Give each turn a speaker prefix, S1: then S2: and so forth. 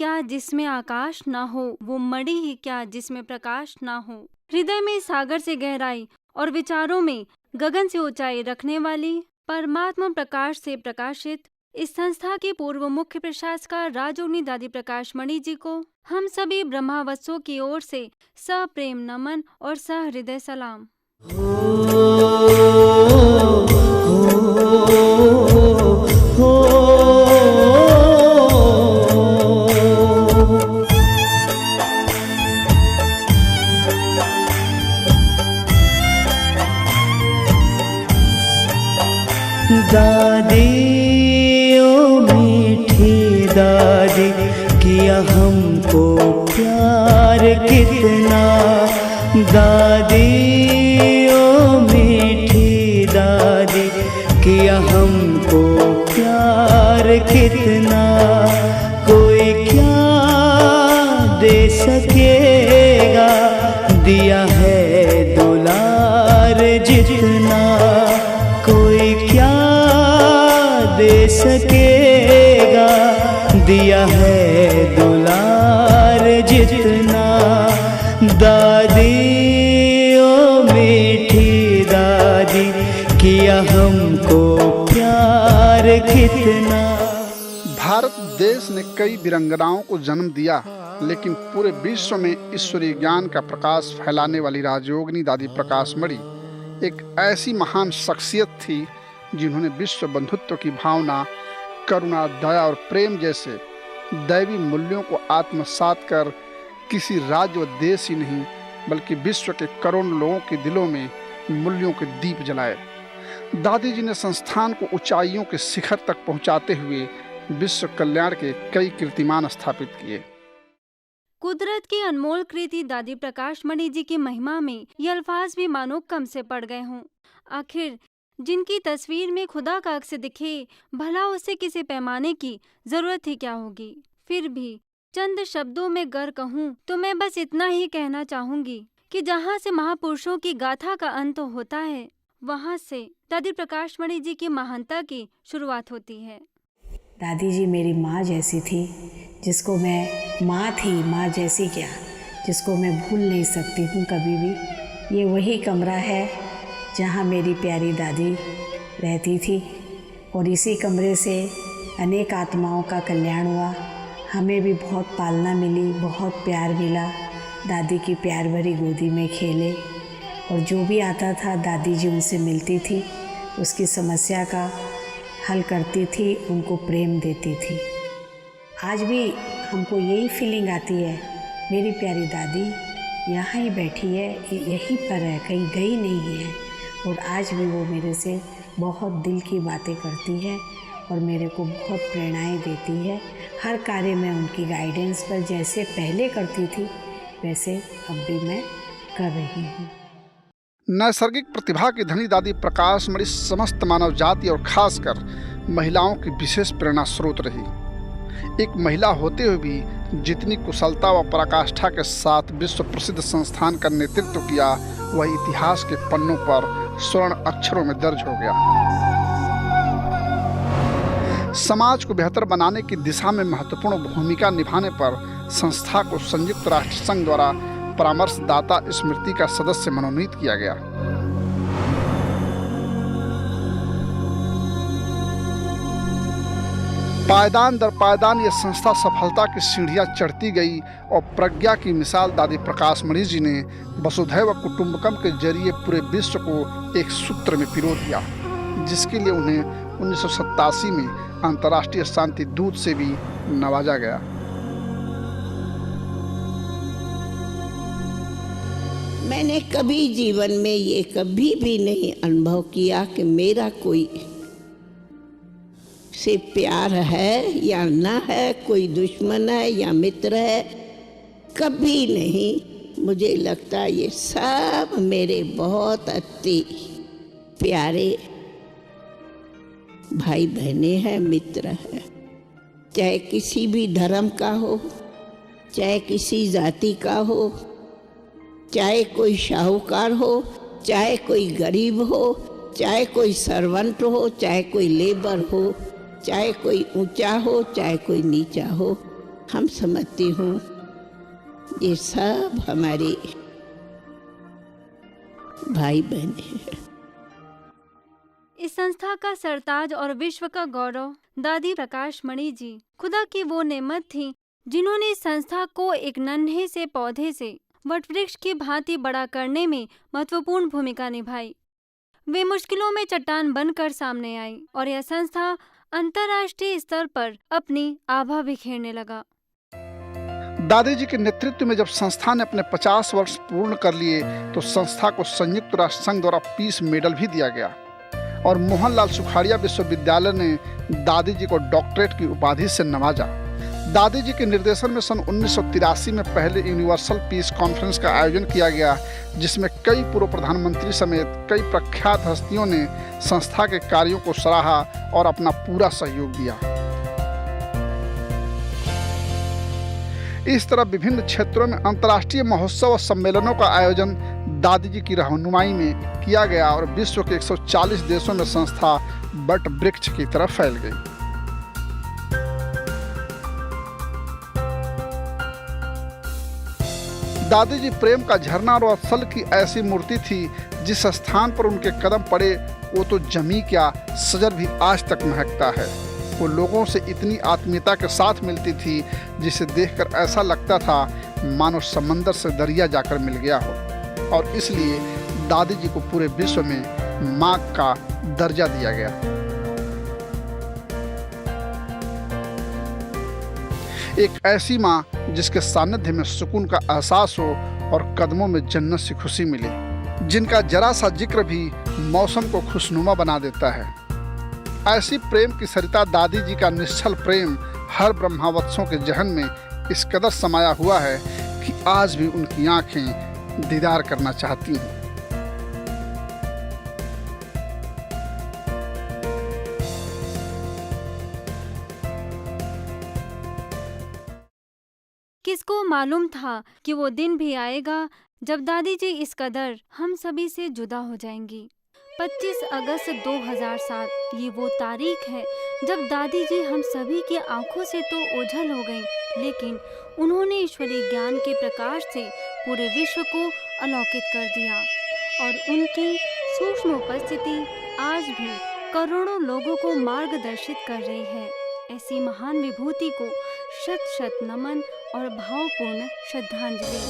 S1: क्या जिसमें आकाश ना हो, वो मणि ही क्या जिसमें प्रकाश ना हो। हृदय में सागर से गहराई और विचारों में गगन से ऊंचाई रखने वाली परमात्मा प्रकाश से प्रकाशित इस संस्था के पूर्व मुख्य प्रशासक राजयोगिनी दादी प्रकाश मणि जी को हम सभी ब्रह्मावत्सों की ओर से सप्रेम नमन और सहृदय सलाम।
S2: दादी ओ मीठी दादी, किया हमको प्यार कितना। दादी ओ मीठी दादी, किया हमको प्यार कितना। कोई क्या दे सकेगा, दिया है दुलार जितना। कोई क्या दे सकेगा, दिया है दुलार जितना। दादी ओ मीठी दादी, किया हमको प्यार कितना।
S3: भारत देश ने कई वीरांगनाओं को जन्म दिया, लेकिन पूरे विश्व में ईश्वरीय ज्ञान का प्रकाश फैलाने वाली राजयोगिनी दादी प्रकाश मणि एक ऐसी महान शख्सियत थी जिन्होंने विश्व बंधुत्व की भावना, करुणा, दया और प्रेम जैसे दैवी मूल्यों को आत्मसात कर किसी राज्य व देश ही नहीं बल्कि विश्व के करोड़ों लोगों के दिलों में मूल्यों के दीप जलाए। दादी जी ने संस्थान को ऊंचाइयों के शिखर तक पहुंचाते हुए विश्व कल्याण के कई कीर्तिमान स्थापित किए।
S1: कुदरत की अनमोल कृति दादी प्रकाश मणि जी की महिमा में ये अल्फाज भी मानो कम से पड़ गए हों। आखिर जिनकी तस्वीर में खुदा का अक्स दिखे, भला उसे किसी पैमाने की जरूरत ही क्या होगी। फिर भी चंद शब्दों में गर कहूँ तो मैं बस इतना ही कहना चाहूंगी कि जहाँ से महापुरुषों की गाथा का अंत होता है, वहाँ से दादी प्रकाश मणि जी की महानता की शुरुआत होती है।
S4: दादी जी मेरी माँ जैसी थी, जिसको मैं माँ थी, माँ जैसी क्या, जिसको मैं भूल नहीं सकती हूँ कभी भी। ये वही कमरा है जहाँ मेरी प्यारी दादी रहती थी और इसी कमरे से अनेक आत्माओं का कल्याण हुआ। हमें भी बहुत पालना मिली, बहुत प्यार मिला। दादी की प्यार भरी गोदी में खेले और जो भी आता था दादी जी उनसे मिलती थी, उसकी समस्या का हल करती थी, उनको प्रेम देती थी। आज भी हमको यही फीलिंग आती है, मेरी प्यारी दादी यहाँ ही बैठी है, यहीं पर है, कहीं गई नहीं है। और आज भी वो मेरे से बहुत दिल की बातें करती है और मेरे को बहुत प्रेरणाएं देती है। हर कार्य में उनकी गाइडेंस पर जैसे पहले करती थी वैसे अब भी मैं कर रही हूँ।
S3: नैसर्गिक प्रतिभा की धनी दादी प्रकाश मणि समस्त मानव जाति और खासकर महिलाओं की विशेष प्रेरणा स्रोत रही। एक महिला होते हुए भी जितनी कुशलता व पराकाष्ठा के साथ विश्व प्रसिद्ध संस्थान का नेतृत्व किया, वह इतिहास के पन्नों पर स्वर्ण अक्षरों में दर्ज हो गया। समाज को बेहतर बनाने की दिशा में महत्वपूर्ण भूमिका निभाने पर संस्था को संयुक्त राष्ट्र संघ द्वारा परामर्शदाता स्मृति का सदस्य मनोनीत किया गया। पायदान दर पायदान ये संस्था सफलता की सीढ़ियां चढ़ती गई और प्रज्ञा की मिसाल दादी प्रकाश मणि जी ने वसुधैव कुटुंबकम के जरिए पूरे विश्व को एक सूत्र में पिरो दिया, जिसके लिए उन्हें 1987 में अंतर्राष्ट्रीय शांति दूत से भी नवाजा गया।
S5: मैंने कभी जीवन में ये कभी भी नहीं अनुभव किया कि मेरा कोई से प्यार है या ना है, कोई दुश्मन है या मित्र है, कभी नहीं। मुझे लगता है ये सब मेरे बहुत अति प्यारे भाई बहने हैं, मित्र हैं। चाहे किसी भी धर्म का हो, चाहे किसी जाति का हो, चाहे कोई शाहूकार हो, चाहे कोई गरीब हो, चाहे कोई सर्वेंट हो, चाहे कोई लेबर हो, चाहे कोई ऊंचा हो, चाहे कोई नीचा हो, हम समझती हूँ ये सब हमारे भाई बहन हैं।
S1: इस संस्था का सरताज और विश्व का गौरव दादी प्रकाश मणि जी खुदा की वो नेमत थी जिन्होंने इस संस्था को एक नन्हे से पौधे से वटवृक्ष की भांति बड़ा करने में महत्वपूर्ण भूमिका निभाई। वे मुश्किलों में चट्टान बनकर सामने आई और यह संस्था अंतर्राष्ट्रीय स्तर पर अपनी आभा बिखेरने लगा।
S3: दादी जी के नेतृत्व में जब संस्था ने अपने 50 वर्ष पूर्ण कर लिए तो संस्था को संयुक्त राष्ट्र संघ द्वारा पीस मेडल भी दिया गया और मोहनलाल सुखाड़िया विश्वविद्यालय ने दादी जी को डॉक्टरेट की उपाधि से नवाजा। दादी जी के निर्देशन में सन 1983 में पहले यूनिवर्सल पीस कॉन्फ्रेंस का आयोजन किया गया, जिसमें कई पूर्व प्रधानमंत्री समेत कई प्रख्यात हस्तियों ने संस्था के कार्यों को सराहा और अपना पूरा सहयोग दिया। इस तरह विभिन्न क्षेत्रों में अंतर्राष्ट्रीय महोत्सव और सम्मेलनों का आयोजन दादी जी की रहनुमाई में किया गया और विश्व के 140 देशों में संस्था वट वृक्ष की तरफ फैल गई। दादी जी प्रेम का झरना और वत्सल की ऐसी मूर्ति थी, जिस स्थान पर उनके कदम पड़े वो तो जमी क्या सजर भी आज तक महकता है। वो लोगों से इतनी आत्मीयता के साथ मिलती थी जिसे देखकर ऐसा लगता था मानो समंदर से दरिया जाकर मिल गया हो, और इसलिए दादी जी को पूरे विश्व में माँ का दर्जा दिया गया। एक ऐसी माँ जिसके सानिध्य में सुकून का एहसास हो और कदमों में जन्नत सी खुशी मिले, जिनका जरा सा जिक्र भी मौसम को खुशनुमा बना देता है। ऐसी प्रेम की सरिता दादी जी का निश्चल प्रेम हर ब्रह्मावत्सों के जहन में इस कदर समाया हुआ है कि आज भी उनकी आंखें दीदार करना चाहती हैं।
S1: किसको मालूम था कि वो दिन भी आएगा जब दादी जी इस कदर हम सभी से जुदा हो जाएंगी। 25 अगस्त 2007 ये वो तारीख है जब दादी जी हम सभी की आंखों से तो ओझल हो गईं, लेकिन उन्होंने ईश्वरीय ज्ञान के प्रकाश से पूरे विश्व को अलौकित कर दिया और उनकी सूक्ष्म उपस्थिति आज भी करोड़ों लोगों को मार्गदर्शित कर रही है। ऐसी महान विभूति को शत शत नमन और भावपूर्ण श्रद्धांजलि।